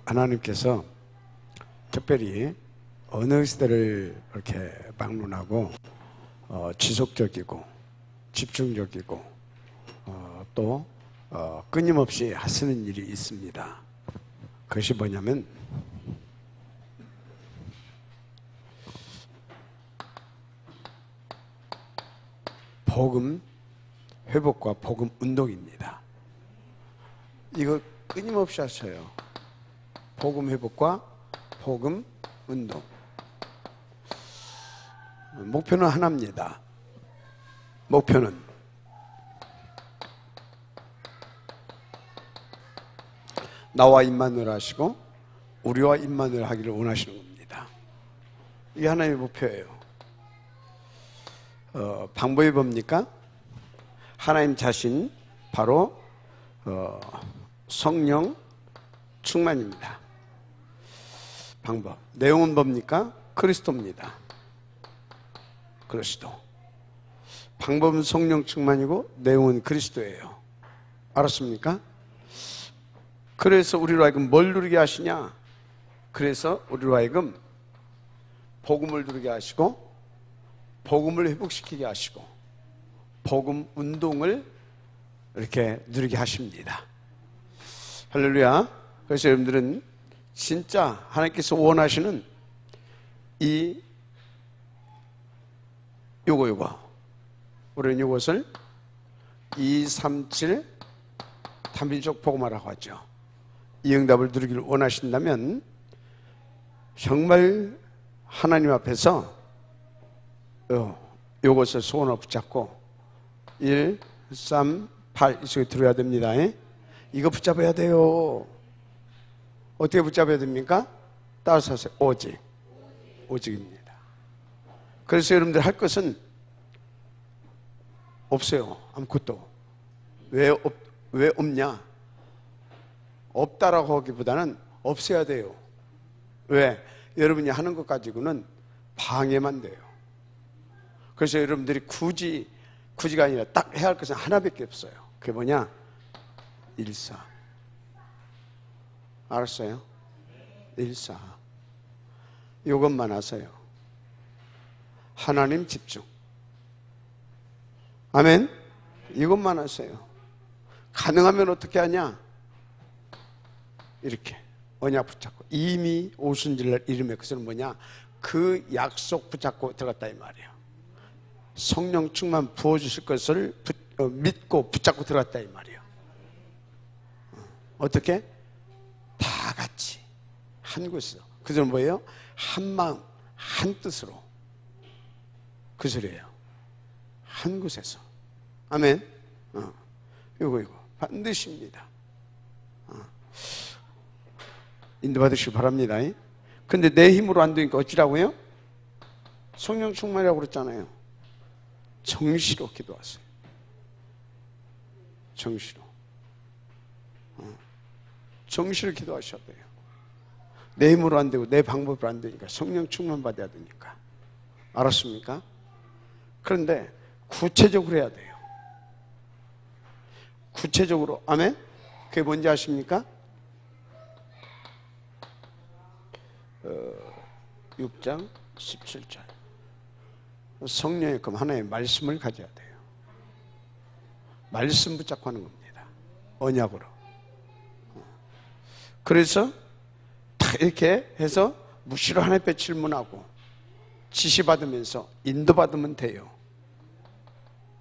하나님께서 특별히 어느 시대를 이렇게 방문하고 지속적이고 집중적이고 또 끊임없이 하시는 일이 있습니다. 그것이 뭐냐면 복음 회복과 복음 운동입니다. 이거 끊임없이 하셔요. 복음 회복과 복음 운동. 목표는 하나입니다. 목표는 나와 임마누엘 하시고 우리와 임마누엘 하기를 원하시는 겁니다. 이게 하나님의 목표예요. 방법이 뭡니까? 하나님 자신 바로 성령 충만입니다. 방법. 내용은 뭡니까? 그리스도입니다. 그리스도. 방법은 성령 충만이고 내용은 그리스도예요. 알았습니까? 그래서 우리로 하여금 뭘 누리게 하시냐? 그래서 우리로 하여금 복음을 누리게 하시고 복음을 회복시키게 하시고 복음 운동을 이렇게 누리게 하십니다. 할렐루야. 그래서 여러분들은 진짜 하나님께서 원하시는 요거 우리는 이것을 237 단밀적 복음화라고 하죠. 이 응답을 누리기를 원하신다면 정말 하나님 앞에서 요것을 소원을 붙잡고 1, 3, 8 이쪽에 들어야 됩니다. 이거 붙잡아야 돼요. 어떻게 붙잡아야 됩니까? 따라서 하세요. 오직입니다. 그래서 여러분들 할 것은 없어요. 아무것도. 왜 없냐? 없다라고 하기보다는 없어야 돼요. 왜? 여러분이 하는 것 가지고는 방해만 돼요. 그래서 여러분들이 굳이가 아니라 딱 해야 할 것은 하나밖에 없어요. 그게 뭐냐? 일사. 알았어요? 일사. 이것만 하세요. 하나님 집중. 아멘? 이것만 하세요. 가능하면 어떻게 하냐? 이렇게 언약 붙잡고 이미 오신 줄 이름의 그것은 뭐냐? 그 약속 붙잡고 들어갔다 이 말이에요. 성령 충만 부어주실 것을 믿고 붙잡고 들어갔다 이 말이에요. 어떻게? 다 같이 한 곳에서. 그것은 뭐예요? 한 마음 한 뜻으로. 그 소리예요. 한 곳에서. 아멘. 이거 반드시입니다. 인도받으시기 바랍니다. 근데 내 힘으로 안 되니까 어찌라고요? 성령 충만이라고 그랬잖아요. 정시로 기도하세요. 정시로. 정시로 기도하셔야 돼요. 내 힘으로 안 되고 내 방법으로 안 되니까 성령 충만 받아야 되니까. 알았습니까? 그런데 구체적으로 해야 돼요. 구체적으로. 아멘? 그게 뭔지 아십니까? 6장 17절. 성령의 금 하나의 말씀을 가져야 돼요. 말씀 붙잡고 하는 겁니다. 언약으로. 그래서 딱 이렇게 해서 무시로 하나님 앞에 질문하고 지시받으면서 인도받으면 돼요.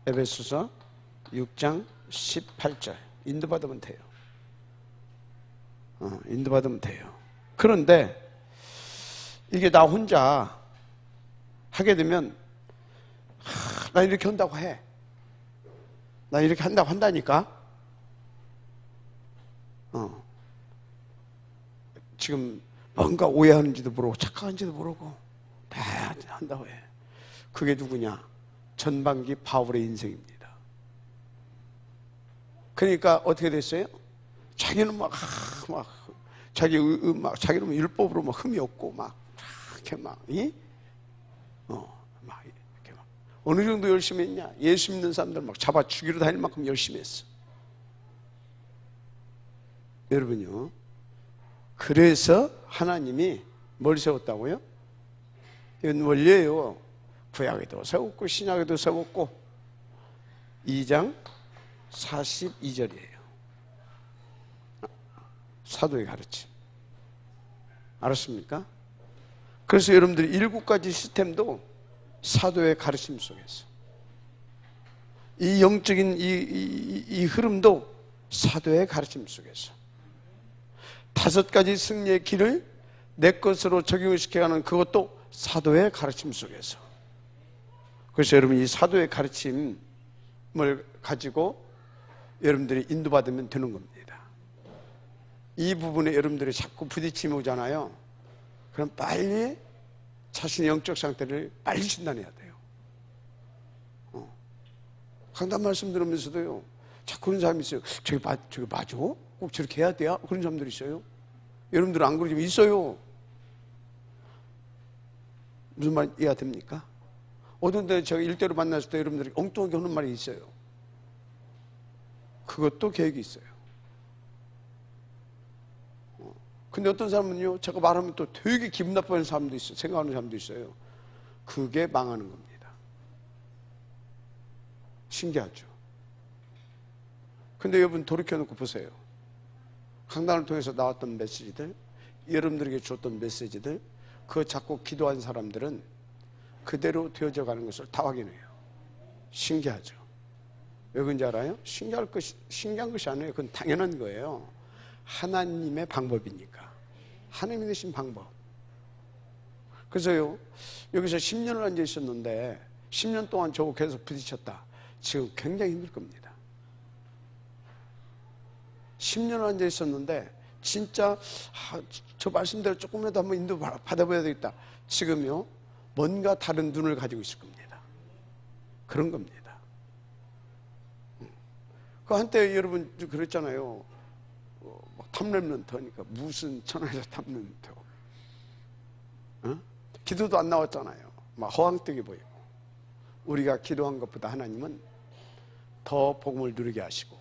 에베소서 6장 18절. 인도받으면 돼요. 인도받으면 돼요. 그런데 이게 나 혼자 하게 되면 나 이렇게 한다고 해. 나 이렇게 한다고 한다니까. 지금 뭔가 오해하는지도 모르고 착각하는지도 모르고 다 한다고 해. 그게 누구냐? 전반기 바울의 인생입니다. 그러니까 어떻게 됐어요? 자기는 자기는 율법으로 막 흠이 없고 이렇게 이렇게 어느 정도 열심히 했냐? 예수 믿는 사람들 막 잡아 죽이러 다닐 만큼 열심히 했어. 여러분요, 그래서 하나님이 뭘 세웠다고요? 이건 원리예요. 구약에도 세웠고 신약에도 세웠고 2장 42절이에요. 사도의 가르침. 알았습니까? 그래서 여러분들이 7가지 시스템도 사도의 가르침 속에서, 이 영적인 이 흐름도 사도의 가르침 속에서, 5가지 승리의 길을 내 것으로 적용을 시켜가는 그것도 사도의 가르침 속에서. 그래서 여러분 이 사도의 가르침을 가지고 여러분들이 인도받으면 되는 겁니다. 이 부분에 여러분들이 자꾸 부딪힘이 오잖아요. 그럼 빨리 자신의 영적 상태를 빨리 진단해야 돼요. 강단 말씀 들으면서도요, 자꾸 그런 사람이 있어요. 저게 맞아? 꼭 저렇게 해야 돼요? 그런 사람들이 있어요. 여러분들은 안 그러지만 있어요. 무슨 말 이해가 됩니까? 어떤 때 제가 일대로 만났을 때 여러분들이 엉뚱하게 하는 말이 있어요. 그것도 계획이 있어요. 근데 어떤 사람은요, 제가 말하면 또 되게 기분 나빠하는 사람도 있어요. 생각하는 사람도 있어요. 그게 망하는 겁니다. 신기하죠? 근데 여러분 돌이켜놓고 보세요. 강단을 통해서 나왔던 메시지들, 여러분들에게 줬던 메시지들, 그거 자꾸 기도한 사람들은 그대로 되어져 가는 것을 다 확인해요. 신기하죠? 왜 그런지 알아요? 신기한 것이 아니에요. 그건 당연한 거예요. 하나님의 방법이니까. 하나님이 되신 방법. 그래서요, 여기서 10년을 앉아 있었는데 10년 동안 저거 계속 부딪혔다. 지금 굉장히 힘들 겁니다. 10년을 앉아 있었는데 진짜 저 말씀대로 조금이라도 한번 인도 받아봐야 되겠다. 지금요, 뭔가 다른 눈을 가지고 있을 겁니다. 그런 겁니다. 그 한때 여러분 그랬잖아요. 탑랩런트 하니까 무슨 천하에서 탑랩런트. 기도도 안 나왔잖아요. 막 허황되게 보이고. 우리가 기도한 것보다 하나님은 더 복음을 누리게 하시고,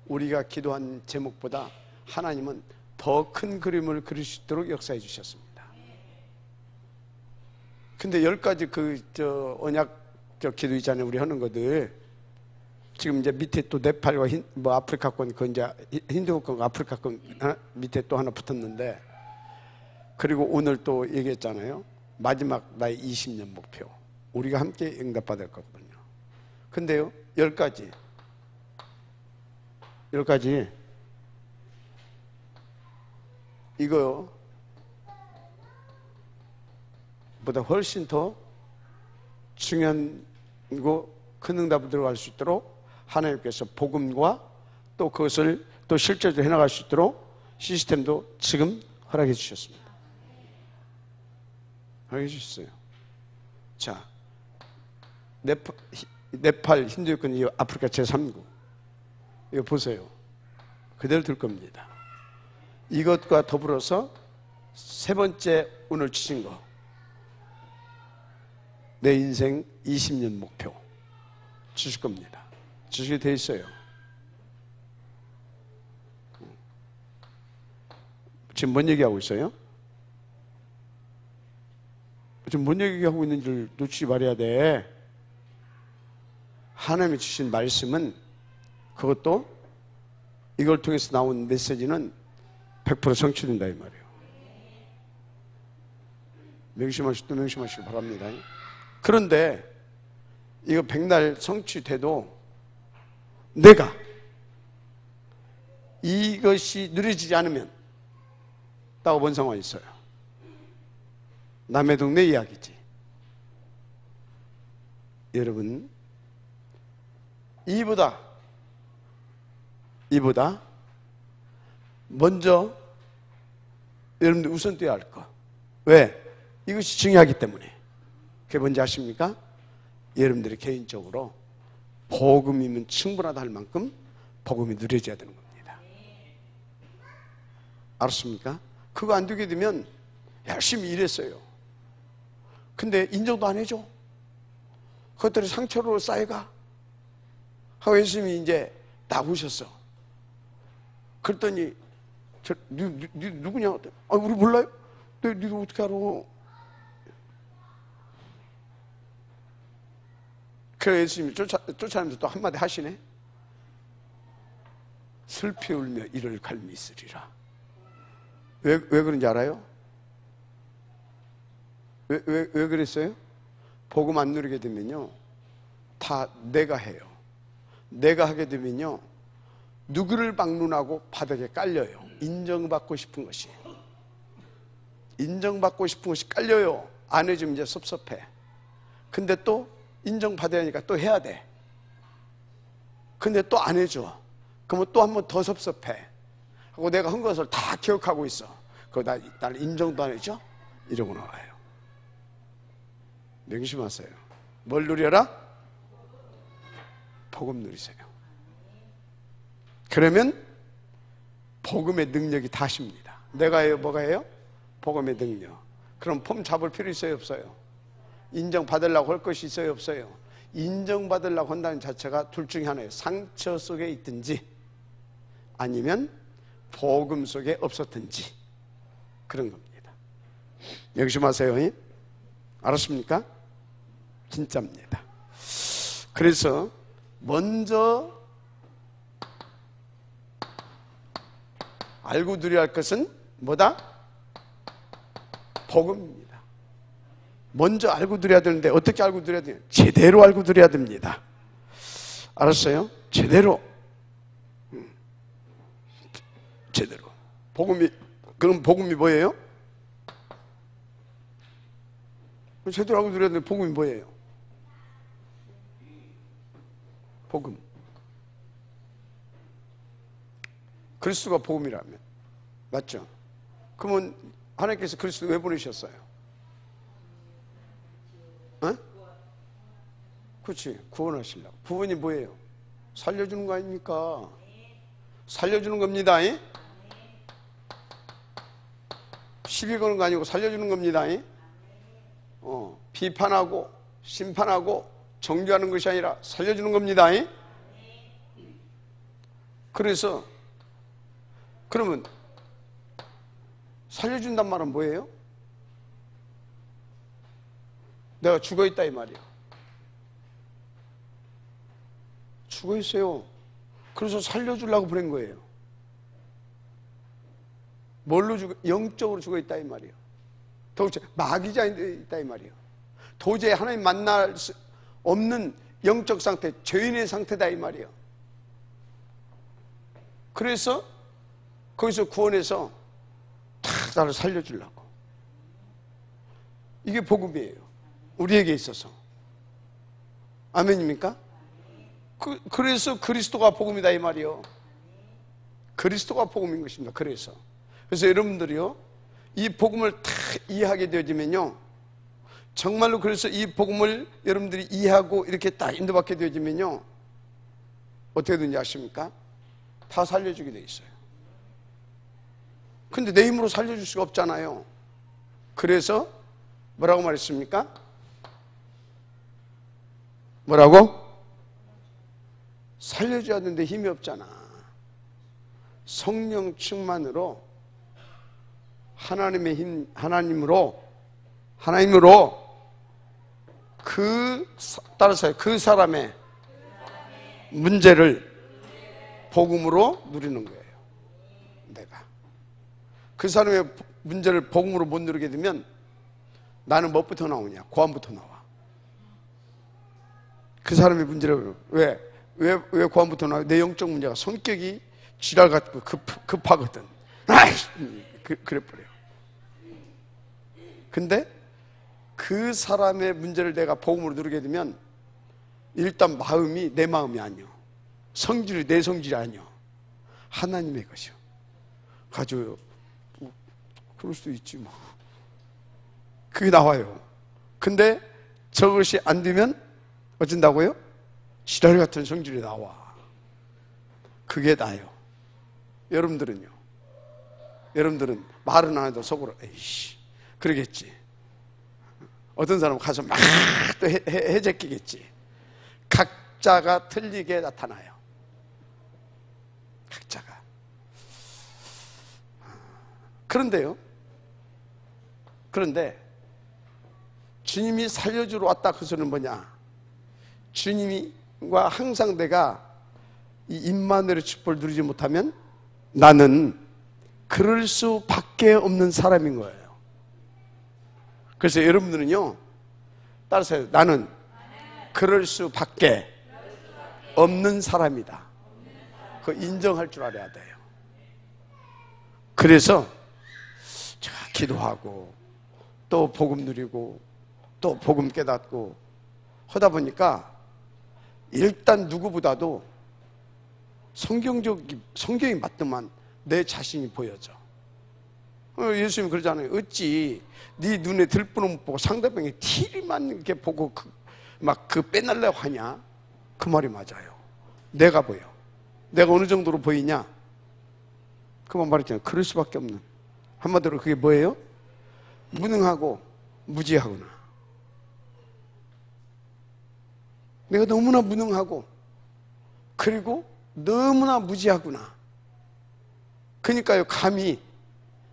우리가 기도한 제목보다 하나님은 더 큰 그림을 그릴 수 있도록 역사해 주셨습니다. 근데 10가지 언약 기도 있잖아요. 우리 하는 것들. 지금 이제 밑에 또 네팔과 아프리카권, 그 이제 힌두권과 아프리카권 밑에 또 하나 붙었는데, 그리고 오늘 또 얘기했잖아요. 마지막 나의 20년 목표. 우리가 함께 응답받을 거거든요. 근데요, 10가지 이거요 보다 훨씬 더 중요한 거, 큰 응답을 들어갈 수 있도록 하나님께서 복음과 또 그것을 또 실제로 해나갈 수 있도록 시스템도 지금 허락해 주셨습니다. 허락해 주셨어요. 자, 네팔 힌두권 아프리카 제3국 이거 보세요. 그대로 들 겁니다. 이것과 더불어서 세 번째 오늘 주신 거, 내 인생 20년 목표 주실 겁니다. 주시게 돼 있어요. 지금 뭔 얘기하고 있어요? 지금 뭔 얘기하고 있는지를 놓치지 말아야 돼. 하나님이 주신 말씀은, 그것도 이걸 통해서 나온 메시지는 100% 성취된다 이 말이에요. 명심하시길 바랍니다. 그런데 이거 백날 성취돼도 내가 이것이 누려지지 않으면 따고 본 상황이 있어요. 남의 동네 이야기지. 여러분, 이보다 먼저 여러분들 우선 떼야 할 거. 왜? 이것이 중요하기 때문에. 그게 뭔지 아십니까? 여러분들이 개인적으로 복음이면 충분하다 할 만큼 복음이 누려져야 되는 겁니다. 알았습니까? 그거 안 되게 되면 열심히 일했어요. 근데 인정도 안 해줘. 그것들이 상처로 쌓여가. 하고 예수님이 이제 나오셨어. 그랬더니 니 누구냐? 아, 우리 몰라요? 니도 어떻게 알아? 그래, 예수님이 쫓아내면서 또 한마디 하시네. 슬피 울며 이를 갈미 있으리라. 왜 그런지 알아요? 왜 그랬어요? 복음 안 누리게 되면요, 다 내가 해요. 내가 하게 되면요, 누구를 방문하고 바닥에 깔려요. 인정받고 싶은 것이. 인정받고 싶은 것이 깔려요. 안 해주면 이제 섭섭해. 근데 또 인정받아야 하니까 또 해야 돼. 근데 또 안 해줘. 그러면 또 한 번 더 섭섭해. 하고 내가 한 것을 다 기억하고 있어. 그거 나를 인정도 안 해줘? 이러고 나와요. 명심하세요. 뭘 누려라? 복음 누리세요. 그러면 복음의 능력이 다십니다. 내가 해요? 뭐가 해요? 복음의 능력. 그럼 폼 잡을 필요 있어요? 없어요? 인정받으려고 할 것이 있어요? 없어요? 인정받으려고 한다는 자체가 둘 중에 하나예요. 상처 속에 있든지 아니면 복음 속에 없었든지 그런 겁니다. 명심하세요. 알았습니까? 진짜입니다. 그래서 먼저 알고 누려야 할 것은 뭐다? 복음입니다. 먼저 알고 누려야 되는데 어떻게 알고 누려야 돼요? 제대로 알고 누려야 됩니다. 알았어요? 제대로. 제대로. 그럼 복음이 뭐예요? 제대로 알고 누려야 되는데 복음이 뭐예요? 복음. 그리스도가 복음이라면 맞죠? 그러면 하나님께서 그리스도 왜 보내셨어요? 어? 그렇지, 구원하시려고. 구원이 뭐예요? 살려주는 거 아닙니까? 살려주는 겁니다. 시비 거는 거 아니고 살려주는 겁니다. 비판하고 심판하고 정죄하는 것이 아니라 살려주는 겁니다. 그래서 그러면 살려준단 말은 뭐예요? 내가 죽어있다 이 말이야. 죽어있어요. 그래서 살려주려고 보낸 거예요. 뭘로 영적으로 죽어있다 이 말이에요. 도대체 마귀자 있다 이 말이에요. 도저히 하나님 만날 수 없는 영적 상태, 죄인의 상태다 이 말이에요. 그래서 거기서 구원해서 다 나를 살려주려고. 이게 복음이에요. 우리에게 있어서. 아멘입니까? 그래서 그리스도가 복음이다 이 말이요. 그리스도가 복음인 것입니다. 그래서 여러분들이요, 이 복음을 다 이해하게 되어지면요, 정말로 그래서 이 복음을 여러분들이 이해하고 이렇게 딱 인도받게 되어지면요, 어떻게 되는지 아십니까? 다 살려주게 돼 있어요. 근데 내 힘으로 살려줄 수가 없잖아요. 그래서 뭐라고 말했습니까? 뭐라고? 살려줘야 되는데 힘이 없잖아. 성령 충만으로 하나님의 힘, 하나님으로 따라서 그 사람의 문제를 복음으로 누리는 거예요. 내가 그 사람의 문제를 복음으로 못 누리게 되면 나는 뭐부터 나오냐? 고함부터 나와. 그 사람의 문제를 왜 고함부터 나와? 내 영적 문제가 성격이 지랄 같고 급하거든. 그래버려요. 근데 그 사람의 문제를 내가 복음으로 누리게 되면 일단 마음이 내 마음이 아니요, 성질이 내 성질이 아니요, 하나님의 것이요. 가져요. 그럴 수도 있지 뭐. 그게 나와요. 근데 저것이 안 되면 어쩐다고요? 지랄 같은 성질이 나와. 그게 나요. 여러분들은요? 여러분들은 말은 안 해도 속으로 에이씨 그러겠지. 어떤 사람은 가서 막 또 해제끼겠지. 각자가 틀리게 나타나요. 각자가. 그런데 주님이 살려주러 왔다 그 소리는 뭐냐? 주님과 항상 내가 이 임마누엘의 축복을 누리지 못하면 나는 그럴 수밖에 없는 사람인 거예요. 그래서 여러분들은요, 따라서 나는 그럴 수밖에 없는 사람이다. 그거 인정할 줄 알아야 돼요. 그래서 제가 기도하고 또 복음 누리고 또 복음 깨닫고 하다 보니까 일단 누구보다도 성경이 맞더만 내 자신이 보여져. 예수님 그러잖아요. 어찌 네 눈에 들보는 못 보고 상대방의 티만 이렇게 보고 막 빼내려고 하냐? 그 말이 맞아요. 내가 보여. 내가 어느 정도로 보이냐? 그만 말했잖아요. 그럴 수밖에 없는. 한마디로 그게 뭐예요? 무능하고 무지하구나. 내가 너무나 무능하고 그리고 너무나 무지하구나. 그러니까요, 감히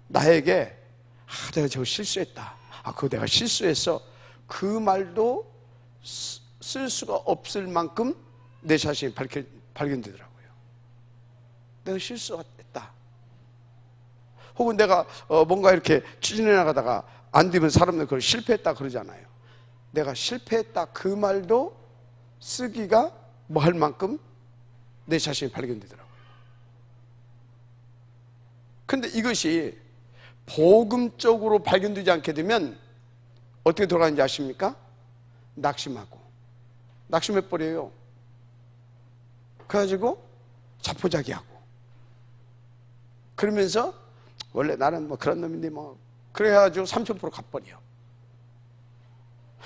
나에게 내가 저거 실수했다. 그거 내가 실수했어. 그 말도 쓸 수가 없을 만큼 내 자신이 발견되더라고요. 내가 실수했다. 혹은 내가 뭔가 이렇게 추진해 나가다가 안 되면 사람들 그걸 실패했다 그러잖아요. 내가 실패했다 그 말도 쓰기가 뭐 할 만큼 내 자신이 발견되더라고요. 근데 이것이 복음적으로 발견되지 않게 되면 어떻게 돌아가는지 아십니까? 낙심해버려요. 그래가지고 자포자기하고 그러면서 원래 나는 뭐 그런 놈인데 뭐 그래가지고 3000% 갚버려.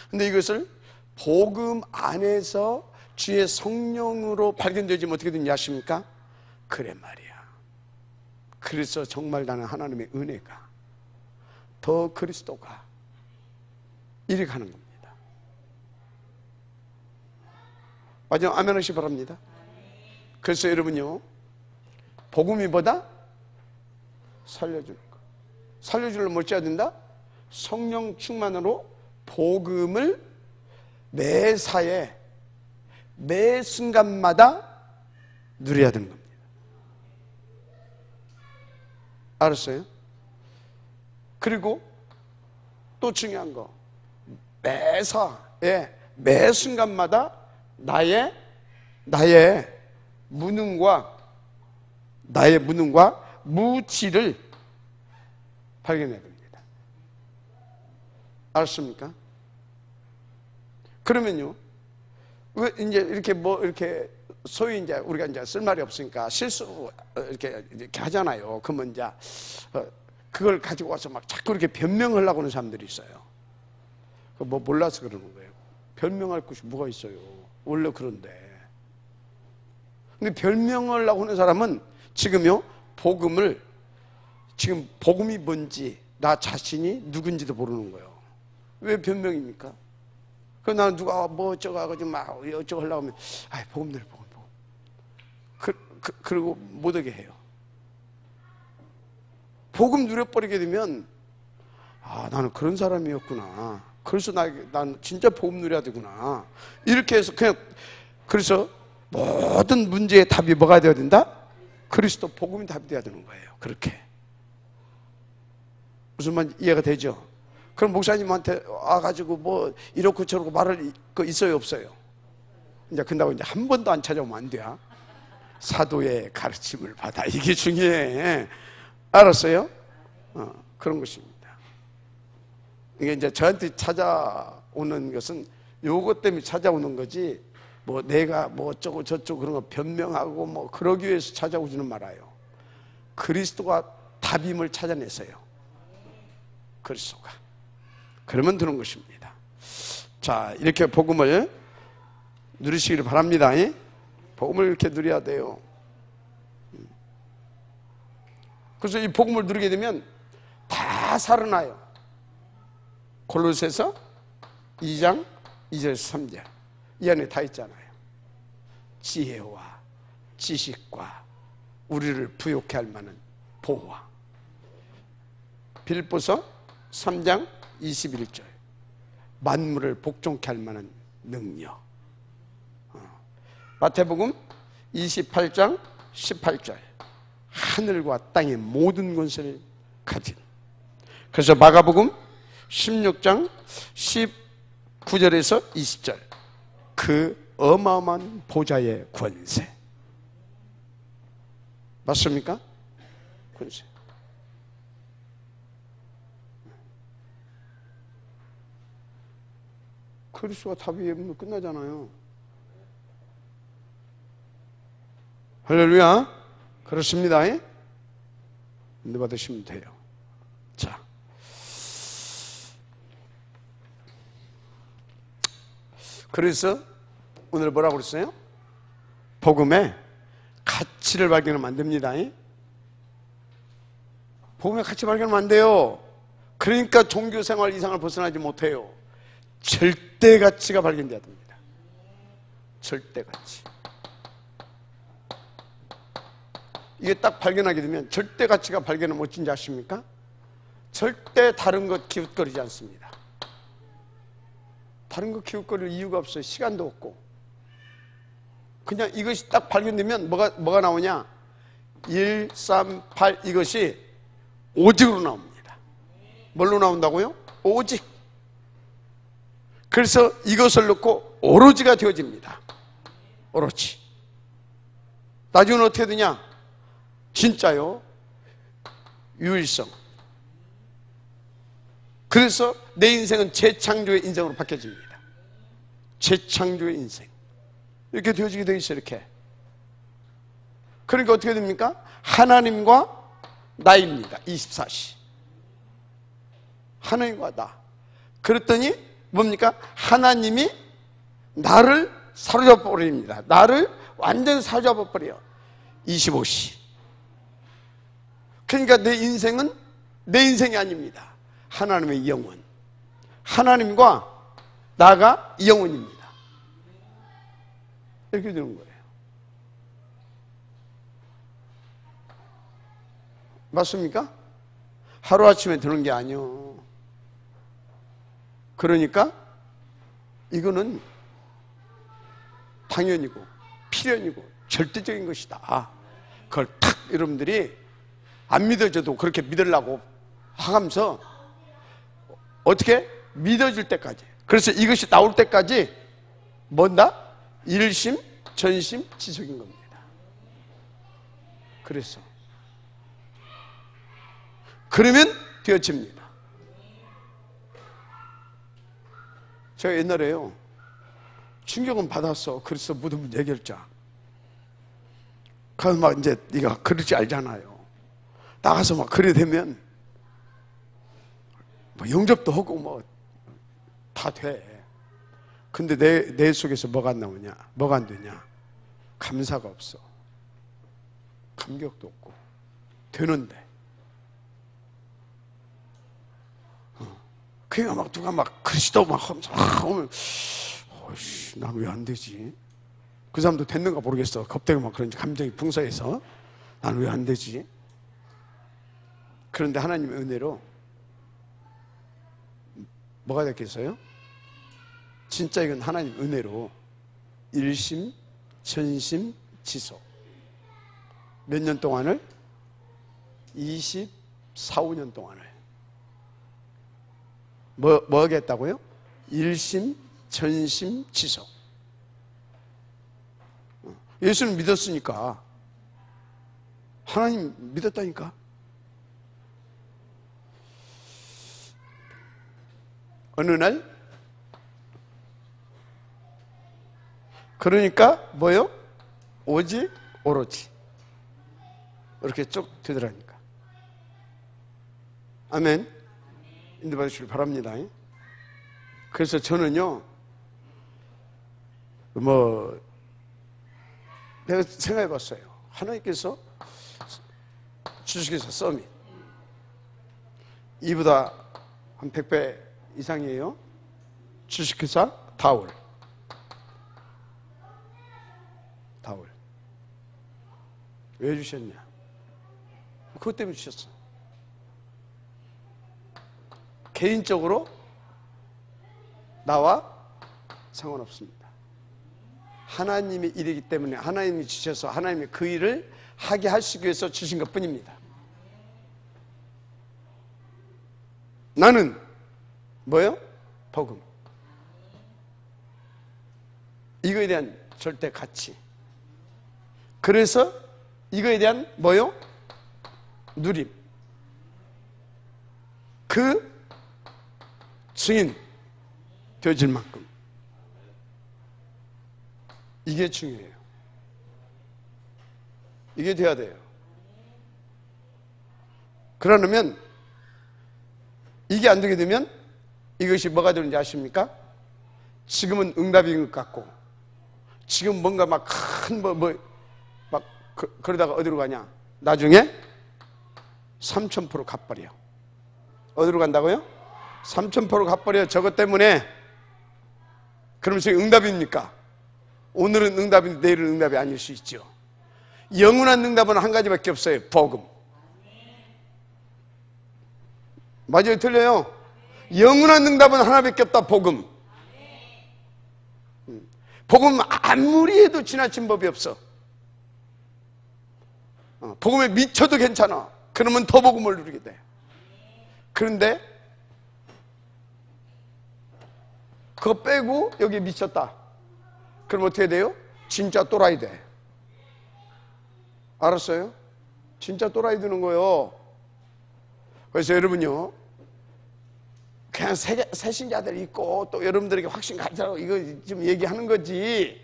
근데 이것을 복음 안에서 주의 성령으로 발견되지 어떻게 되는지 아십니까? 그래 말이야. 그래서 정말 나는 하나님의 은혜가 더 그리스도가 이리 가는 겁니다. 마지막 아멘 하시기 바랍니다. 그래서 여러분요, 복음이 뭐다? 살려주는 거. 살려주려면 뭐 어찌해야 된다? 성령 충만으로 복음을 매사에 매 순간마다 누려야 되는 겁니다. 알았어요? 그리고 또 중요한 거, 매사에 매 순간마다 나의 무능과 무지를 발견해야 됩니다. 알았습니까? 그러면요, 이제 이렇게 소위 이제 우리가 이제 쓸 말이 없으니까 실수 이렇게 하잖아요. 그러면 이제 그걸 가지고 와서 막 자꾸 이렇게 변명하려고 하는 사람들이 있어요. 뭐 몰라서 그러는 거예요. 변명할 것이 뭐가 있어요. 원래 그런데. 근데 변명을 하려고 하는 사람은 지금 복음이 뭔지 나 자신이 누군지도 모르는 거예요. 왜 변명입니까? 나는 누가 뭐 어쩌고 하고 막 어쩌고 하려고 하면 복음. 그리고 못하게 해요. 복음 누려버리게 되면 나는 그런 사람이었구나. 그래서 난 진짜 복음 누려야 되구나. 이렇게 해서 그래서 모든 문제의 답이 뭐가 되어야 된다? 그리스도 복음이 답이 되어야 되는 거예요. 그렇게. 무슨 말 이해가 되죠? 그럼 목사님한테 와가지고 뭐 이렇고 저렇고 말할 거 있어요, 없어요? 이제 근다고 이제 한 번도 안 찾아오면 안 돼. 사도의 가르침을 받아. 이게 중요해. 알았어요? 그런 것입니다. 이게 이제 저한테 찾아오는 것은 요것 때문에 찾아오는 거지, 뭐 내가 뭐 어쩌고 저쩌고 그런 거 변명하고 뭐 그러기 위해서 찾아오지는 말아요. 그리스도가 답임을 찾아냈어요. 그리스도가. 그러면 되는 것입니다. 자, 이렇게 복음을 누리시기를 바랍니다. 복음을 이렇게 누려야 돼요. 그래서 이 복음을 누리게 되면 다 살아나요. 골로새서 2장 2절에서 3절 이 안에 다 있잖아요. 지혜와 지식과 우리를 부욕해 할 만한 보호와 빌립보서 3장 21절. 만물을 복종케 할 만한 능력. 마태복음 28장 18절. 하늘과 땅의 모든 권세를 가진. 그래서 마가복음 16장 19절에서 20절. 그 어마어마한 보좌의 권세. 맞습니까? 권세. 그리스도가 답이면 끝나잖아요. 할렐루야. 그렇습니다. 은혜 받으시면 돼요. 자, 그래서 오늘 뭐라고 그랬어요? 복음의 가치를 발견하면 안 됩니다. 복음의 가치 발견하면 안 돼요. 그러니까 종교생활 이상을 벗어나지 못해요. 절대 가치가 발견돼야 됩니다. 절대 가치. 이게 딱 발견하게 되면 절대 가치가 발견은 어쩐지 아십니까? 절대 다른 것 기웃거리지 않습니다. 다른 것 기웃거릴 이유가 없어요. 시간도 없고. 그냥 이것이 딱 발견되면 뭐가 나오냐? 1, 3, 8 이것이 오직으로 나옵니다. 뭘로 나온다고요? 오직. 그래서 이것을 놓고 오로지가 되어집니다. 오로지. 나중에는 어떻게 되냐? 진짜요. 유일성. 그래서 내 인생은 재창조의 인생으로 바뀌어집니다. 재창조의 인생. 이렇게 되어지게 되어 있어요. 이렇게. 그러니까 어떻게 됩니까? 하나님과 나입니다. 24시. 하나님과 나. 그랬더니 뭡니까? 하나님이 나를 사로잡아 버립니다. 나를 완전히 사로잡아 버려요. 25시. 그러니까 내 인생은 내 인생이 아닙니다. 하나님의 영혼. 하나님과 나가 영혼입니다. 이렇게 되는 거예요. 맞습니까? 하루아침에 되는 게 아니요. 그러니까 이거는 당연이고 필연이고 절대적인 것이다. 그걸 탁 여러분들이 안 믿어져도 그렇게 믿으려고 하면서 어떻게? 믿어질 때까지. 그래서 이것이 나올 때까지 뭔다? 일심, 전심, 지속인 겁니다. 그래서 그러면 되어집니다. 제가 옛날에요 충격은 받았어. 그래서 무덤 예결자. 그래서 막 이제 네가 그럴 줄 알잖아요. 나가서 막 그래 되면 뭐 영접도 하고 뭐 다 돼. 근데 내 속에서 뭐가 안 나오냐? 뭐가 안 되냐? 감사가 없어. 감격도 없고. 되는데. 그러니까 막 누가 막 그리스도 막 하면서 오면 난 왜 안 되지? 그 사람도 됐는가 모르겠어. 갑자기 막 그런 감정이 풍성해서 난 왜 안 되지? 그런데 하나님의 은혜로 뭐가 됐겠어요? 진짜 이건 하나님 은혜로 일심, 전심, 지속. 몇 년 동안을? 24, 5년 동안을. 뭐 하겠다고요? 일심, 전심, 지속. 예수를 믿었으니까. 하나님 믿었다니까. 어느 날 그러니까 뭐요? 오직 오로지 이렇게 쭉 되더라니까. 아멘. 인도 받으시길 바랍니다. 그래서 저는요 내가 생각해 봤어요. 하나님께서 주식회사 서밋 이보다 한 100배 이상이에요. 주식회사 다울. 왜 주셨냐? 그것 때문에 주셨어. 개인적으로 나와 상관없습니다. 하나님의 일이기 때문에 하나님이 주셔서 하나님이 그 일을 하게 하시기 위해서 주신 것 뿐입니다. 나는 뭐요? 복음. 이거에 대한 절대 가치. 그래서 이거에 대한 뭐요? 누림. 그 증인 되어질 만큼. 이게 중요해요. 이게 돼야 돼요. 그러려면 이게 안 되게 되면 이것이 뭐가 되는지 아십니까? 지금은 응답인 것 같고 지금 뭔가 막 큰 막 그러다가 어디로 가냐? 나중에 3000% 갚버려. 어디로 간다고요? 3000% 갚버려. 저것 때문에. 그러면서 응답입니까? 오늘은 응답인데 내일은 응답이 아닐 수 있죠. 영원한 응답은 한 가지밖에 없어요. 복음. 맞아요? 틀려요? 영원한 응답은 하나밖에 없다. 복음. 복음 아무리 해도 지나친 법이 없어. 복음에 미쳐도 괜찮아. 그러면 더 복음을 누리게 돼. 그런데 그거 빼고 여기에 미쳤다. 그럼 어떻게 돼요? 진짜 또라이 돼. 알았어요? 진짜 또라이 되는 거예요. 그래서 여러분요, 그냥 새신자들 있고 또 여러분들에게 확신 가지라고 이거 지금 얘기하는 거지.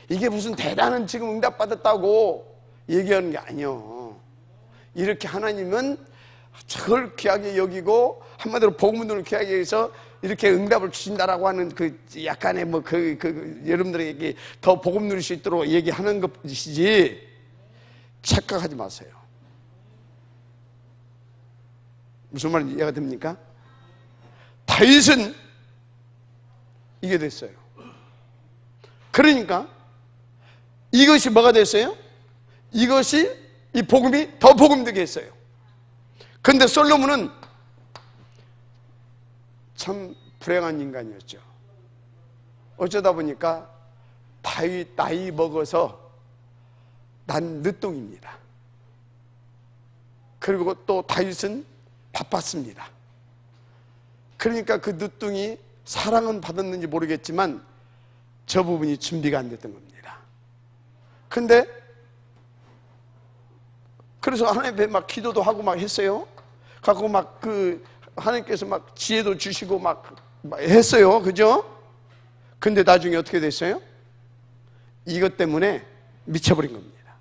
이게 무슨 대단한 지금 응답받았다고 얘기하는 게 아니요. 이렇게 하나님은 저걸 귀하게 여기고 한마디로 복음을 귀하게 여기서 이렇게 응답을 주신다라고 하는 그 약간의 뭐 여러분들에게 더 복음 누릴 수 있도록 얘기하는 것이지 착각하지 마세요. 무슨 말인지 이해가 됩니까? 다윗은 이게 됐어요. 그러니까 이것이 뭐가 됐어요? 이것이 이 복음이 더 복음되게 했어요. 그런데 솔로몬은 참 불행한 인간이었죠. 어쩌다 보니까 다윗 나이 먹어서 난 늦둥입니다. 그리고 또 다윗은 바빴습니다. 그러니까 그 늦둥이 사랑은 받았는지 모르겠지만 저 부분이 준비가 안 됐던 겁니다. 근데 그래서 하나님 앞에 막 기도도 하고 막 했어요. 갖고 막 하나님께서 막 지혜도 주시고 막 했어요. 그죠? 근데 나중에 어떻게 됐어요? 이것 때문에 미쳐버린 겁니다.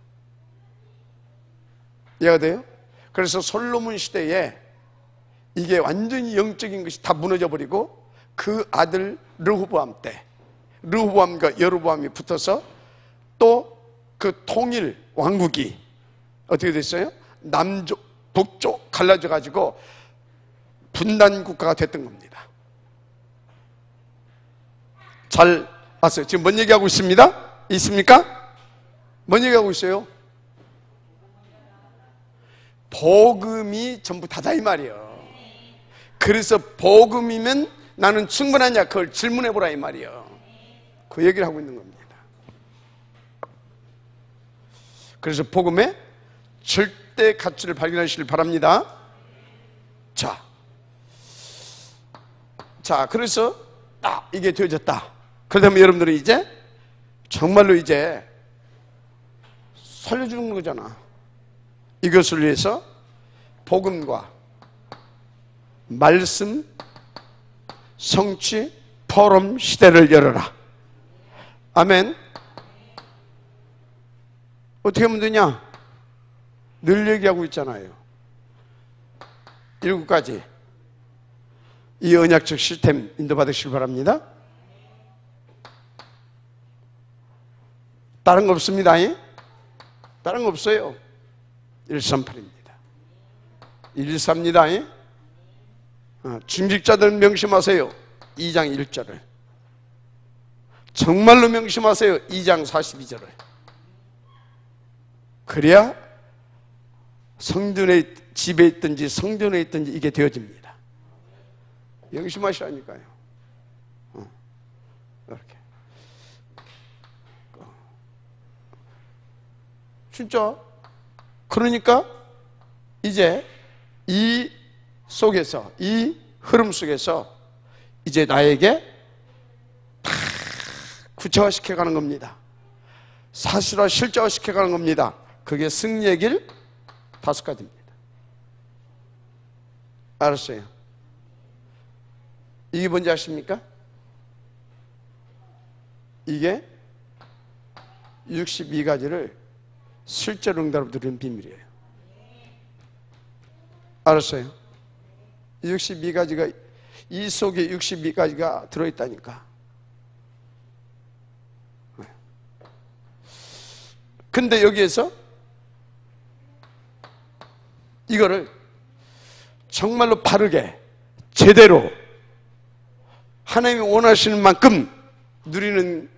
이해가 돼요? 그래서 솔로몬 시대에 이게 완전히 영적인 것이 다 무너져 버리고 그 아들 르호보암 때 르호보암과 여로보암이 붙어서 또 그 통일 왕국이 어떻게 됐어요? 남쪽 북쪽 갈라져 가지고 분단 국가가 됐던 겁니다. 잘 아세요? 지금 뭔 얘기하고 있습니다? 있습니까? 뭔 얘기하고 있어요? 복음이 전부 다다 이 말이에요. 그래서 복음이면 나는 충분하냐 그걸 질문해보라 이 말이에요. 그 얘기를 하고 있는 겁니다. 그래서 복음의 절대 가치를 발견하시길 바랍니다. 자, 그래서 이게 되어졌다. 그렇다면 여러분들은 이제 정말로 이제 살려주는 거잖아. 이것을 위해서 복음과 말씀 성취 포럼 시대를 열어라. 아멘. 어떻게 하면 되냐? 늘 얘기하고 있잖아요. 7가지 이 언약적 시스템 인도받으시길 바랍니다. 다른 거 없습니다. 다른 거 없어요. 138입니다. 134입니다. 중직자들 명심하세요. 2장 1절을. 정말로 명심하세요. 2장 42절을. 그래야 성전에 집에 있든지 성전에 있든지 이게 되어집니다. 영심하시라니까요. 이렇게. 진짜. 그러니까 이제 이 속에서, 이 흐름 속에서 이제 나에게 다 구체화시켜가는 겁니다. 사실화, 실제화시켜가는 겁니다. 그게 승리의 길 5가지입니다. 알았어요? 이게 뭔지 아십니까? 이게 62가지를 실제로 응답을 드리는 비밀이에요. 알았어요? 62가지가, 이 속에 62가지가 들어있다니까. 근데 여기에서 이거를 정말로 바르게, 제대로 하나님이 원하시는 만큼 누리는,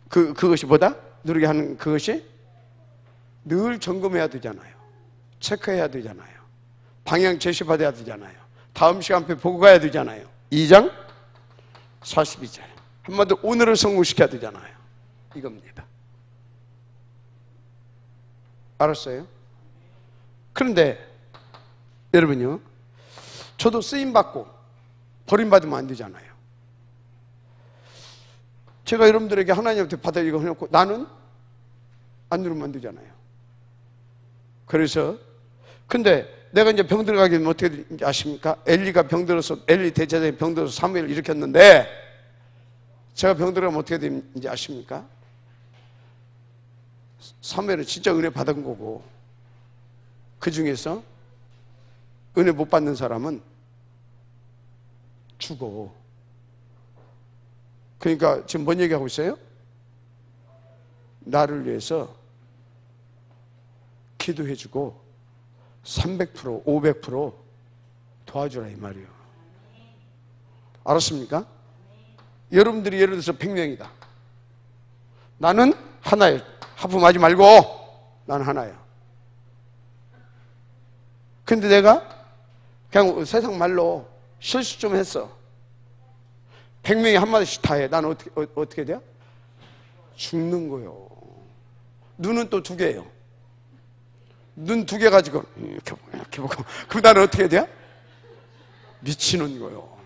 그것이 뭐다? 누리게 하는 그것이 늘 점검해야 되잖아요. 체크해야 되잖아요. 방향 제시받아야 되잖아요. 다음 시간표에 보고 가야 되잖아요. 2장 42절. 한마디로 오늘을 성공시켜야 되잖아요. 이겁니다. 알았어요? 그런데 여러분요, 저도 쓰임받고 버림받으면 안 되잖아요. 제가 여러분들에게 하나님한테 받아 이거 해놓고 나는 안 누르면 안 되잖아요. 그래서 근데 내가 이제 병 들어가게 되면 어떻게 되는지 아십니까? 엘리가 병 들어서, 엘리 대제사장이 병 들어서 사무엘을 일으켰는데 제가 병 들어가면 어떻게 되는지 아십니까? 사무엘은 진짜 은혜 받은 거고 그 중에서 은혜 못 받는 사람은 죽어. 그러니까 지금 뭔 얘기하고 있어요? 나를 위해서 기도해주고 300%, 500% 도와주라 이 말이에요. 알았습니까? 여러분들이 예를 들어서 100명이다. 나는 하나예요. 하품하지 말고 나는 하나야. 근데 내가 그냥 세상 말로 실수 좀 했어. 100명이 한마디씩 다 해. 나는 어떻게 돼요? 죽는 거요. 눈은 또 2개예요. 눈 2개 가지고 이렇게 보고 그럼 나는 어떻게 돼요? 미치는 거요.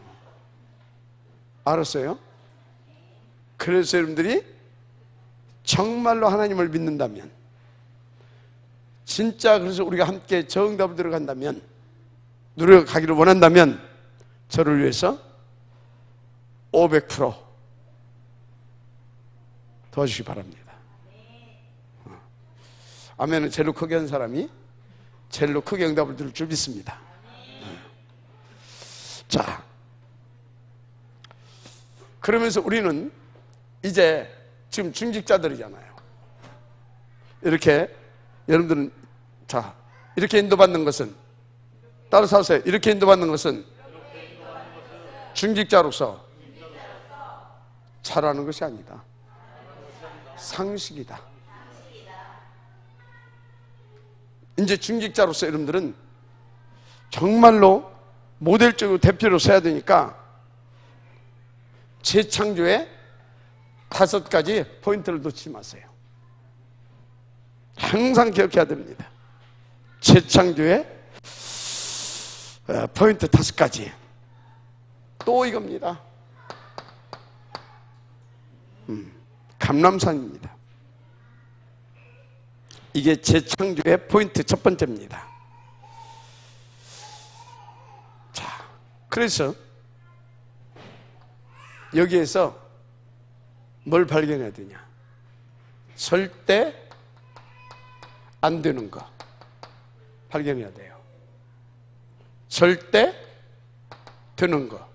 알았어요? 그래서 여러분들이 정말로 하나님을 믿는다면, 진짜 그래서 우리가 함께 정답을 들어간다면, 누려가기를 원한다면 저를 위해서 500% 도와주시기 바랍니다. 아멘은 제일로 크게 한 사람이 제일로 크게 응답을 들을 줄 믿습니다. 자, 그러면서 우리는 이제 지금 중직자들이잖아요. 이렇게 여러분들은 자, 이렇게 인도받는 것은, 따라서 하세요. 이렇게 인도받는 것은 중직자로서 잘하는 것이 아니다. 상식이다. 이제 중직자로서 여러분들은 정말로 모델적으로 대표로 서야 되니까 재창조의 5가지 포인트를 놓치지 마세요. 항상 기억해야 됩니다. 재창조의 포인트 5가지. 또 이겁니다. 감람산입니다. 이게 재창조의 포인트 첫 번째입니다. 자, 그래서 여기에서 뭘 발견해야 되냐? 절대 안 되는 거 발견해야 돼요. 절대 되는 거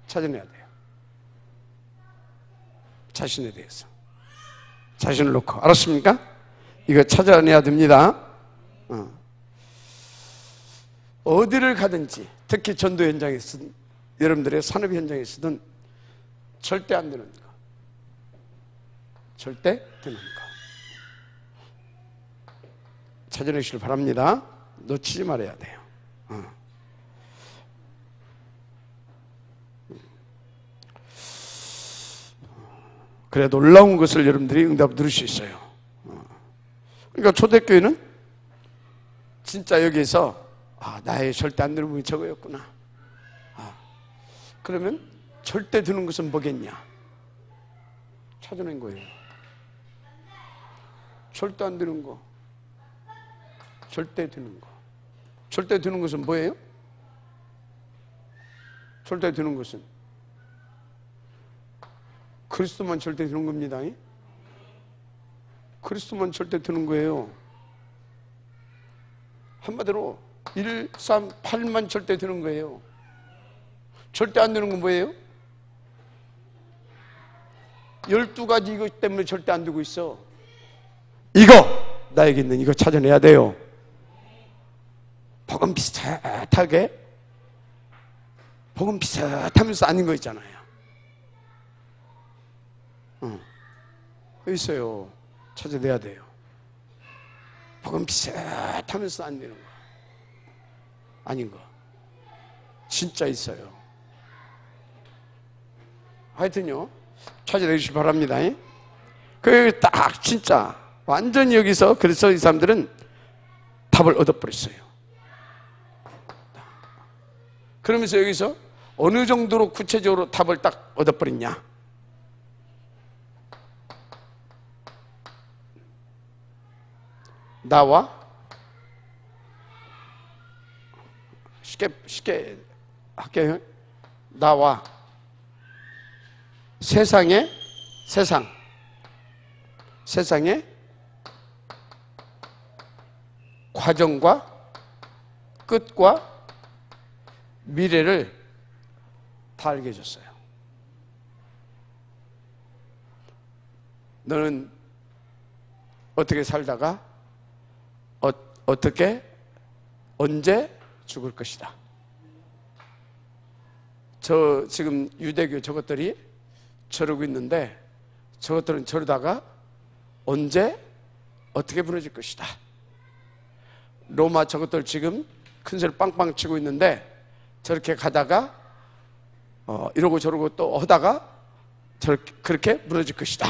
찾아내야 돼요. 자신에 대해서. 자신을 놓고. 알았습니까? 이거 찾아내야 됩니다. 어디를 가든지, 특히 전도 현장에서든 여러분들의 산업 현장에서든 절대 안 되는 거, 절대 되는 거 찾아내시길 바랍니다. 놓치지 말아야 돼요. 그래 놀라운 것을 여러분들이 응답 들을 수 있어요. 그러니까 초대교회는 진짜 여기서 나의 절대 안 들은 분이 저거였구나. 그러면 절대 드는 것은 뭐겠냐? 찾아낸 거예요. 절대 안 드는 거. 절대 드는 거. 절대 드는 것은 뭐예요? 절대 드는 것은 그리스도만 절대 드는 겁니다. 그리스도만 절대 드는 거예요. 한마디로 1, 3, 8만 절대 드는 거예요. 절대 안 되는 건 뭐예요? 12가지 이것 때문에 절대 안 되고 있어. 이거! 나에게 있는 이거 찾아내야 돼요. 복음 비슷하게 복음 비슷하면서 아닌 거 있잖아요. 있어요. 찾아내야 돼요. 복음 비슷하면서 안 되는 거 아닌 거 진짜 있어요. 하여튼요 찾아내주시기 바랍니다. 그 딱 진짜 완전히 여기서 그래서 이 사람들은 답을 얻어버렸어요. 그러면서 여기서 어느 정도로 구체적으로 답을 딱 얻어버렸냐? 나와 쉽게 할게요. 나와 세상의 과정과 끝과 미래를 다 알게 해줬어요. 너는 어떻게 살다가 어떻게 언제 죽을 것이다. 저 지금 유대교 저것들이 저러고 있는데 저것들은 저러다가 언제 어떻게 무너질 것이다. 로마 저것들 지금 큰 소리 빵빵 치고 있는데 저렇게 가다가 이러고 저러고 또 하다가 그렇게 무너질 것이다.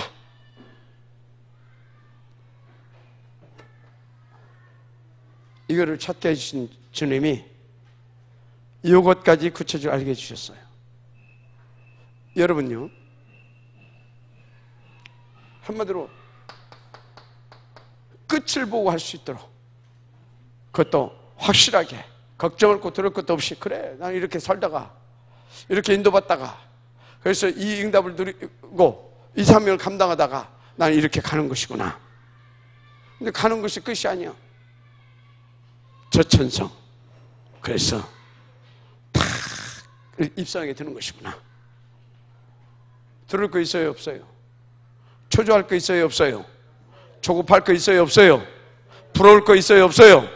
이거를 찾게 해주신 주님이 이것까지 구체적으로 알게 해주셨어요. 여러분요 한마디로 끝을 보고 할 수 있도록 그것도 확실하게 걱정할 것 들을 것도 없이 그래 난 이렇게 살다가 이렇게 인도받다가 그래서 이 응답을 누리고 이 사명을 감당하다가 난 이렇게 가는 것이구나. 근데 가는 것이 끝이 아니야. 저천성 그래서 다 입상하게 되는 것이구나. 들을 거 있어요 없어요? 초조할 거 있어요 없어요? 조급할 거 있어요 없어요? 부러울 거 있어요 없어요?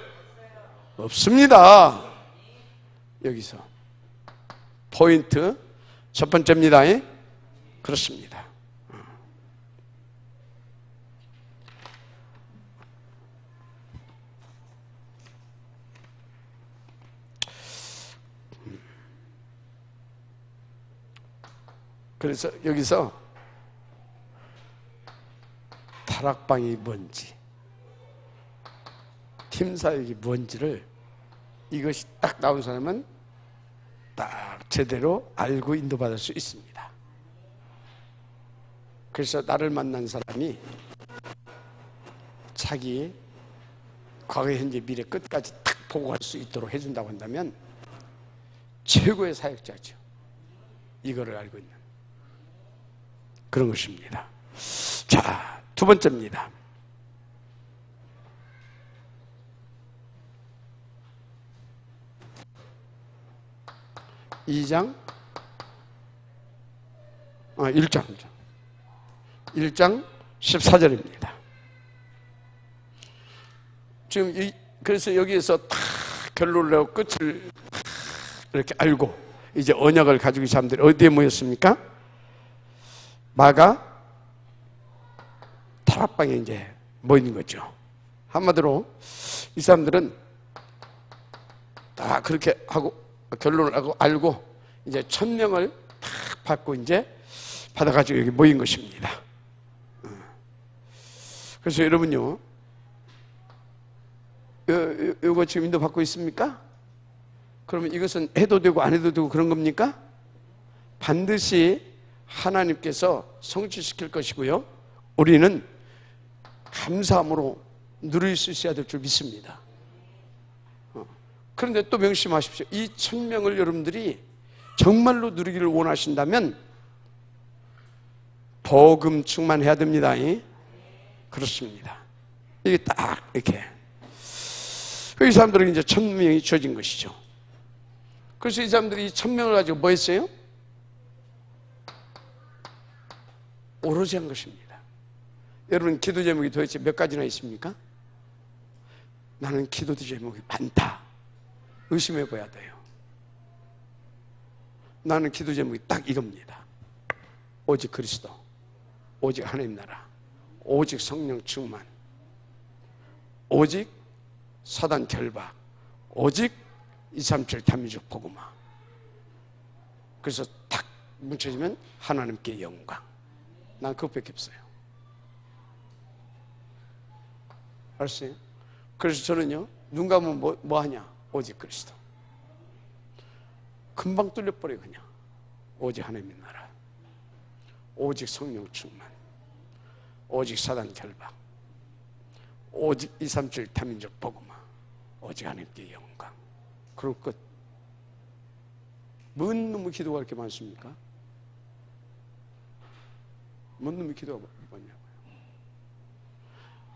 없습니다. 여기서 포인트 첫 번째입니다. 그렇습니다. 그래서 여기서 다락방이 뭔지 팀사역이 뭔지를 이것이 딱 나온 사람은 딱 제대로 알고 인도받을 수 있습니다. 그래서 나를 만난 사람이 자기 과거, 현재, 미래 끝까지 딱 보고 갈 수 있도록 해준다고 한다면 최고의 사역자죠. 이거를 알고 있는 그런 것입니다. 자, 두 번째입니다. (2장) 1장 14절입니다. 지금 그래서 여기에서 다 결론을 내고 끝을 이렇게 알고 이제 언약을 가지고 이 사람들이 어디에 모였습니까? 마가 다락방에 이제 모이는 거죠. 한마디로 이 사람들은 다 그렇게 하고 결론을 하고 알고 이제 1000명을 다 받고 이제 받아가지고 여기 모인 것입니다. 그래서 여러분요, 요거 지금 인도 받고 있습니까? 그러면 이것은 해도 되고 안 해도 되고 그런 겁니까? 반드시 하나님께서 성취시킬 것이고요, 우리는 감사함으로 누릴 수 있어야 될 줄 믿습니다. 그런데 또 명심하십시오. 이 1000명을 여러분들이 정말로 누리기를 원하신다면 복음 충만해야 됩니다. 그렇습니다. 이게 딱 이렇게 이 사람들은 이제 1000명이 주어진 것이죠. 그래서 이 사람들이 1000명을 가지고 뭐 했어요? 오로지 한 것입니다. 여러분, 기도 제목이 도대체 몇 가지나 있습니까? 나는 기도 제목이 많다. 의심해 봐야 돼요. 나는 기도 제목이 딱 이겁니다. 오직 그리스도, 오직 하나님 나라, 오직 성령 충만, 오직 사단 결박, 오직 237 단민족 복음화. 그래서 딱 뭉쳐지면 하나님께 영광. 난 그것밖에 없어요. 알았어요? 그래서 저는요, 눈 감으면 뭐 하냐? 오직 그리스도. 금방 뚫려버려요. 그냥 오직 하나님의 나라, 오직 성령 충만, 오직 사단 결박, 오직 237 다민족 복음화, 오직 하나님께 영광. 그리고 끝. 뭔 놈의 기도가 그렇게 많습니까? 뭔 놈의 기도가 많냐고요.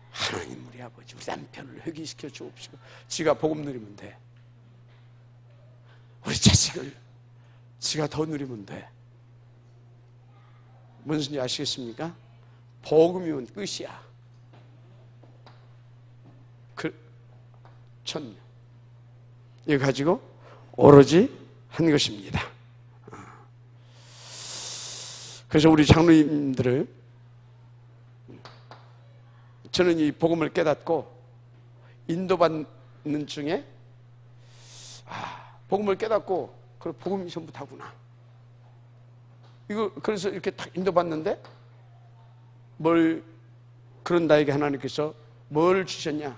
하나님 우리 아버지, 우리 남편을 회개시켜 주옵시고, 지가 복음 누리면 돼. 우리 자식을 지가 더 누리면 돼. 무슨 소리인지 아시겠습니까? 복음이면 끝이야. 그 1000명 이거 가지고 오로지 한 것입니다. 그래서 우리 장로님들을, 저는 이 복음을 깨닫고 인도받는 중에 복음을 깨닫고 그 복음이 전부 다구나. 이거 그래서 이렇게 딱 인도받는데 그런 나에게 하나님께서 뭘 주셨냐?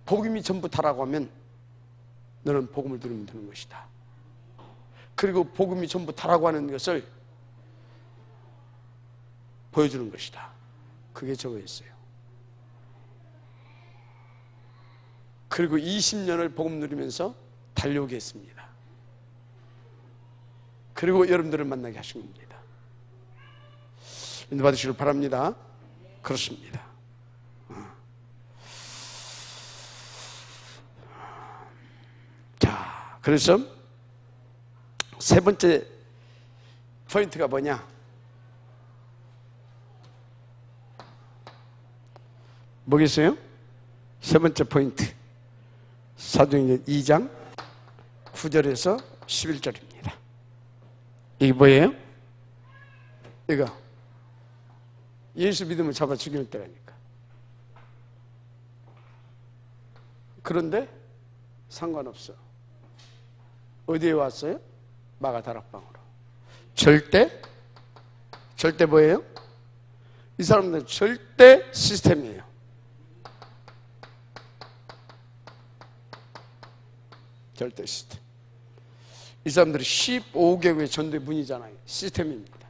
복음이 전부 다라고 하면 너는 복음을 들으면 되는 것이다. 그리고 복음이 전부 다라고 하는 것을 보여주는 것이다. 그게 저거였어요. 그리고 20년을 복음 누리면서 달려오게 했습니다. 그리고 여러분들을 만나게 하신 겁니다. 인도 받으시길 바랍니다. 그렇습니다. 자, 그래서 세 번째 포인트가 뭐냐? 뭐겠어요? 세 번째 포인트, 사도행전 2장 9절에서 11절입니다. 이게 뭐예요? 이거 예수 믿으면 잡아 죽이는 때라니까. 그런데 상관없어. 어디에 왔어요? 마가다락방으로. 절대 뭐예요? 이 사람들은 절대 시스템이에요. 절대 시스템. 이 사람들이 15개국의 전도의 문이잖아요. 시스템입니다.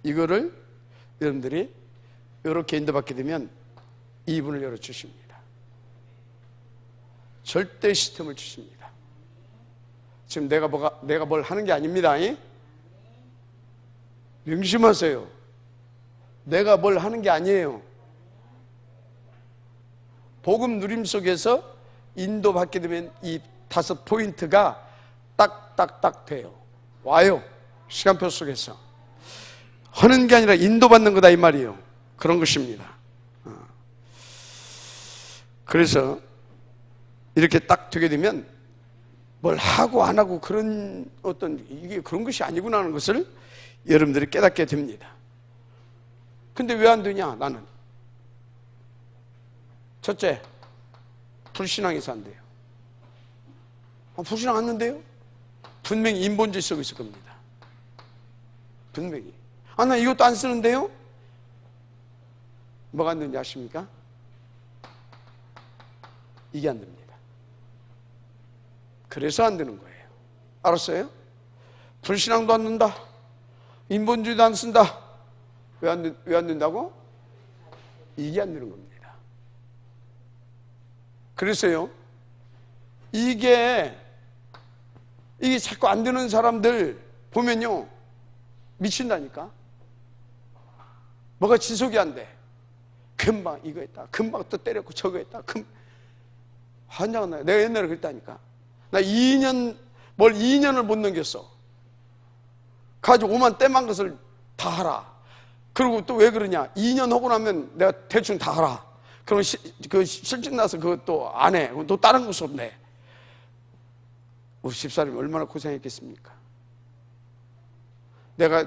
이거를 여러분들이 이렇게 인도받게 되면 이 문을 열어주십니다. 절대 시스템을 주십니다. 지금 내가 뭘 하는 게 아닙니다. 명심하세요. 내가 뭘 하는 게 아니에요. 복음 누림 속에서 인도받게 되면 이 5포인트가 딱딱딱 돼요. 와요. 시간표 속에서. 하는 게 아니라 인도받는 거다 이 말이에요. 그런 것입니다. 그래서 이렇게 딱 되게 되면 뭘 하고 안 하고 그런 이게 그런 것이 아니구나 하는 것을 여러분들이 깨닫게 됩니다. 근데 왜 안 되냐? 나는 첫째, 불신앙해서 안 돼요. 불신앙 않는데요? 분명히 인본주의 쓰고 있을 겁니다. 분명히. 나 이것도 안 쓰는데요? 뭐가 안 되는지 아십니까? 이게 안 됩니다. 그래서 안 되는 거예요. 알았어요? 불신앙도 안 된다. 인본주의도 안 쓴다. 왜 안 된다고? 이게 안 되는 겁니다. 그래서요, 이게 자꾸 안 되는 사람들 보면요, 미친다니까? 뭐가 지속이 안 돼. 금방 이거 했다. 금방 또 때렸고 저거 했다. 환장은 나요. 내가 옛날에 그랬다니까. 나 2년을 못 넘겼어. 가지고 오만 땜한 것을 다 하라. 그리고 또 왜 그러냐. 2년 하고 나면 내가 대충 다 하라. 그럼 실직 나서 그것도 안 해. 또 다른 거 없네. 우리 집사람이 얼마나 고생했겠습니까? 내가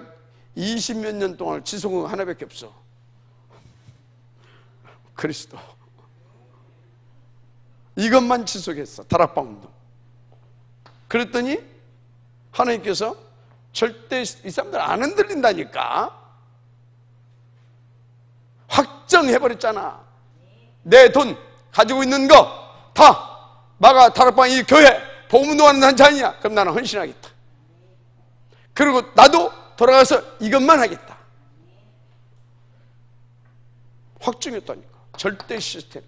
20몇 년 동안 지속은 하나밖에 없어. 그리스도. 이것만 지속했어. 다락방 운동. 그랬더니 하나님께서 절대 이 사람들 안 흔들린다니까. 확정해버렸잖아. 내 돈 가지고 있는 거 다 마가 다락방 이 교회 복음 운동하는 단체 그럼 나는 헌신하겠다. 그리고 나도 돌아가서 이것만 하겠다. 확정했다니까. 절대 시스템.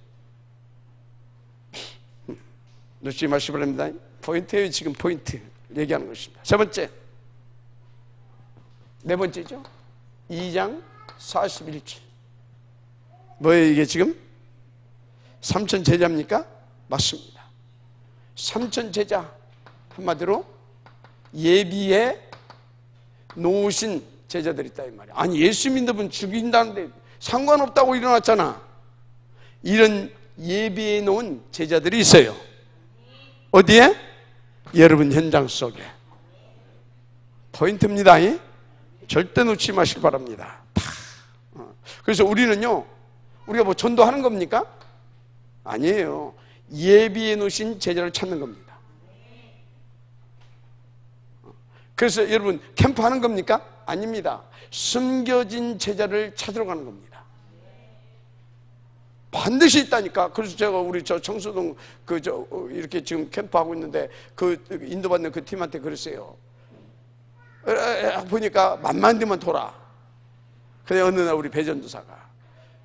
놓치지 마시기 바랍니다. 포인트예요. 지금 포인트 얘기하는 것입니다. 세 번째, 네 번째죠. 2장 41절. 뭐예요 이게 지금? 삼천 제자입니까? 맞습니다. 삼천 제자, 한마디로 예비해 놓으신 제자들이 있다 이 말이야. 아니 예수 믿는 분 죽인다는데 상관없다고 일어났잖아. 이런 예비해 놓은 제자들이 있어요. 어디에? 여러분 현장 속에. 포인트입니다. 절대 놓치지 마시기 바랍니다. 그래서 우리는요, 우리가 뭐 전도하는 겁니까? 아니에요. 예비해 놓으신 제자를 찾는 겁니다. 그래서 여러분 캠프 하는 겁니까? 아닙니다. 숨겨진 제자를 찾으러 가는 겁니다. 반드시 있다니까. 그래서 제가 우리 청수동 이렇게 지금 캠프하고 있는데 인도받는 그 팀한테 그랬어요. 보니까 만만 대만 돌아. 근데 어느 날 우리 배전도사가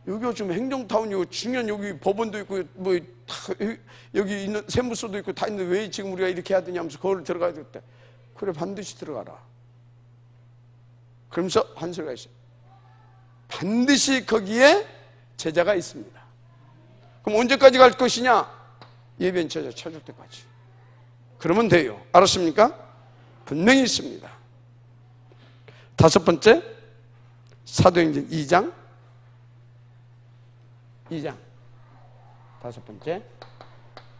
여기 지금 행정타운이고 중요한 여기 법원도 있고 뭐 다 여기 있는 세무서도 있고 다 있는데 왜 지금 우리가 이렇게 해야 되냐 하면서 거기를 들어가야 되겠다. 그래 반드시 들어가라. 그러면서 한 소리가 있어요. 반드시 거기에 제자가 있습니다. 그럼 언제까지 갈 것이냐? 예비한 제자 찾을 때까지. 그러면 돼요. 알았습니까? 분명히 있습니다. 다섯 번째, 사도행전 2장 다섯 번째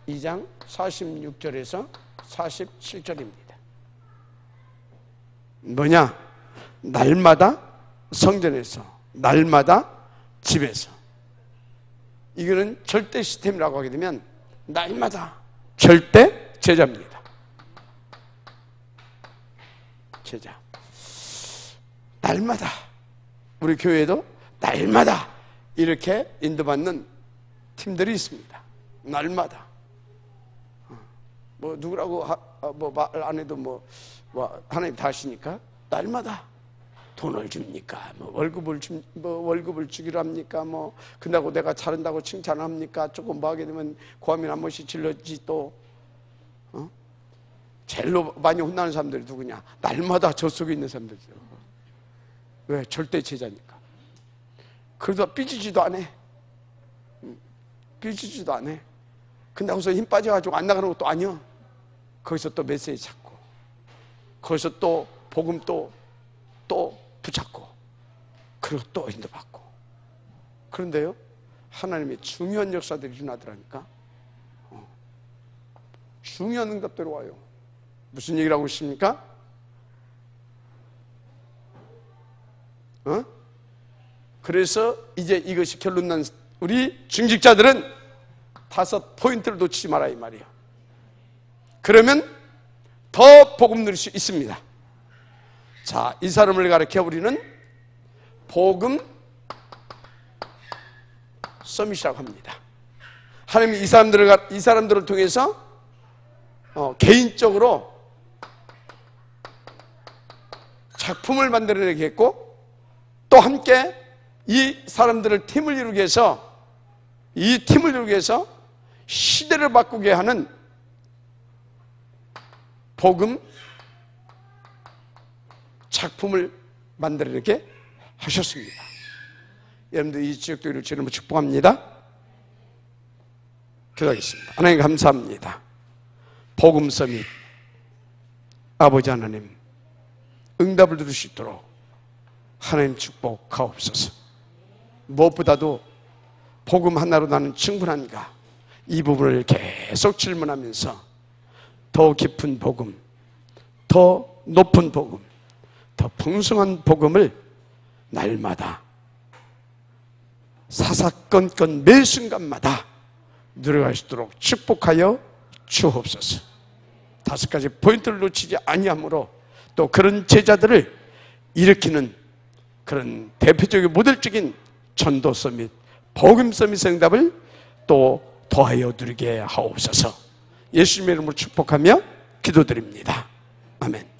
2장 46절에서 47절입니다. 뭐냐? 날마다 성전에서, 날마다 집에서. 이거는 절대 시스템이라고 하게 되면 날마다 절대 제자입니다. 제자. 날마다 우리 교회도 날마다 이렇게 인도받는 팀들이 있습니다. 날마다. 뭐 누구라고 뭐 말 안 해도 뭐 하나님 다 아시니까 날마다 돈을 줍니까? 뭐 월급을 주기로 합니까? 뭐 근다고 내가 잘한다고 칭찬합니까? 조금 뭐 하게 되면 고하면 한 번씩 질러지 또. 제일로 많이 혼나는 사람들이 누구냐? 날마다 저 속에 있는 사람들이죠. 왜? 절대 제자니까. 그러다 삐지지도 안 해. 삐지지도 안 해. 근데 거기서 힘 빠져가지고 안 나가는 것도 아니야. 거기서 또 메시지 찾고, 거기서 또 복음 또 붙잡고, 그리고 또 인도받고. 그런데요, 하나님의 중요한 역사들이 일어나더라니까. 중요한 응답대로 와요. 무슨 얘기를 하고 있습니까? 그래서 이제 이것이 결론 난 우리 중직자들은 5 포인트를 놓치지 마라 이 말이야. 그러면 더 복음 누릴 수 있습니다. 자, 이 사람을 가르쳐 우리는 복음 서밋이라고 합니다. 하나님이 이 사람들을 통해서 개인적으로 작품을 만들어내게 했고, 또 함께 이 사람들을 팀을 이루기 위해서, 이 팀을 이루기 위해서 시대를 바꾸게 하는 복음 작품을 만들어내게 하셨습니다. 여러분들 이 지역교회를 주님으로 축복합니다. 기도하겠습니다. 하나님 감사합니다. 복음 서밋 아버지 하나님 응답을 들을 수 있도록 하나님 축복하옵소서. 무엇보다도 복음 하나로 나는 충분한가, 이 부분을 계속 질문하면서 더 깊은 복음, 더 높은 복음, 더 풍성한 복음을 날마다 사사건건 매 순간마다 누려갈 수 있도록 축복하여 주옵소서. 5가지 포인트를 놓치지 아니하므로 또 그런 제자들을 일으키는 그런 대표적인 모델적인 전도 서밋, 복음 서밋 응답을 또 더하여 누리게 하옵소서. 예수님의 이름으로 축복하며 기도드립니다. 아멘.